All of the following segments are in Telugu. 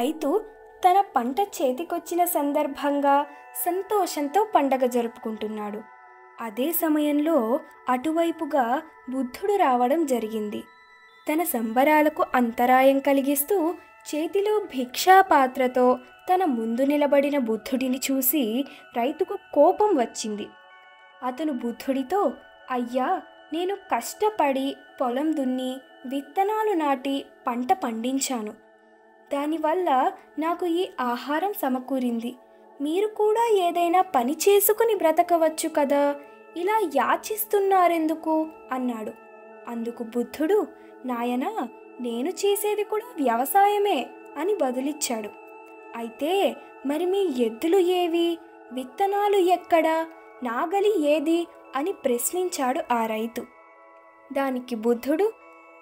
రైతు తన పంట చేతికొచ్చిన సందర్భంగా సంతోషంతో పండగ జరుపుకుంటున్నాడు. అదే సమయంలో అటువైపుగా బుద్ధుడు రావడం జరిగింది. తన సంబరాలకు అంతరాయం కలిగిస్తూ చేతిలో భిక్షా పాత్రతో తన ముందు నిలబడిన బుద్ధుడిని చూసి రైతుకు కోపం వచ్చింది. అతను బుద్ధుడితో, అయ్యా, నేను కష్టపడి పొలం దున్ని విత్తనాలు నాటి పంట పండించాను. దానివల్ల నాకు ఈ ఆహారం సమకూరింది. మీరు కూడా ఏదైనా పని చేసుకుని బ్రతకవచ్చు కదా, ఇలా యాచిస్తున్నారెందుకు అన్నాడు. అందుకు బుద్ధుడు, నాయనా, నేను చేసేది కూడా వ్యవసాయమే అని బదులిచ్చాడు. అయితే మరి మీ ఎద్దులు ఏవి, విత్తనాలు ఎక్కడా, నాగలి ఏది అని ప్రశ్నించాడు ఆ రైతు. దానికి బుద్ధుడు,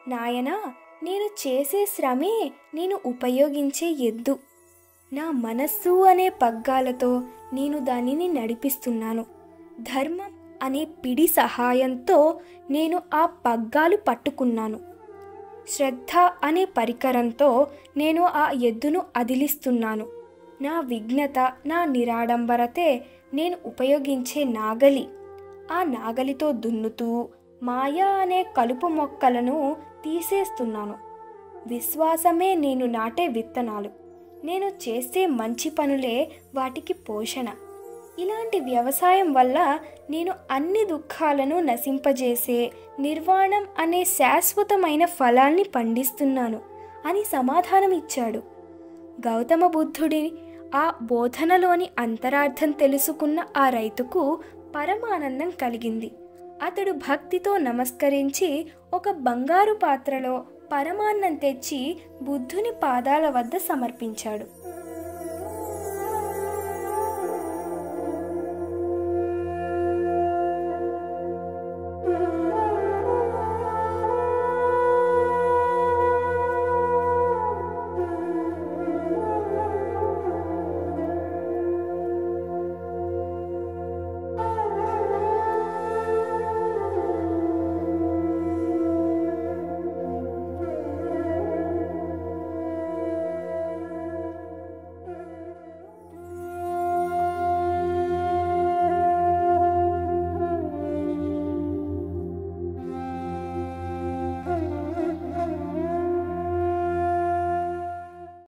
నాయనా, నేను చేసే శ్రమే నేను ఉపయోగించే ఎద్దు. నా మనస్సు అనే పగ్గాలతో నేను దానిని నడిపిస్తున్నాను. ధర్మం అనే పిడి సహాయంతో నేను ఆ పగ్గాలు పట్టుకున్నాను. శ్రద్ధ అనే పరికరంతో నేను ఆ ఎద్దును అదిలిస్తున్నాను. నా విఘ్నత, నా నిరాడంబరతే నేను ఉపయోగించే నాగలి. ఆ నాగలితో దున్నుతూ మాయా అనే కలుపు మొక్కలను తీసేస్తున్నాను. విశ్వాసమే నేను నాటే విత్తనాలు. నేను చేసే మంచి పనులే వాటికి పోషణ. ఇలాంటి వ్యవసాయం వల్ల నేను అన్ని దుఃఖాలను నశింపజేసే నిర్వాణం అనే శాశ్వతమైన ఫలాల్ని పండిస్తున్నాను అని సమాధానం ఇచ్చాడు. గౌతమ బుద్ధుడి ఆ బోధనలోని అంతరార్థం తెలుసుకున్న ఆ రైతుకు పరమానందం కలిగింది. అతడు భక్తితో నమస్కరించి ఒక బంగారు పాత్రలో పరమాన్నం తెచ్చి బుద్ధుని పాదాల వద్ద సమర్పించాడు.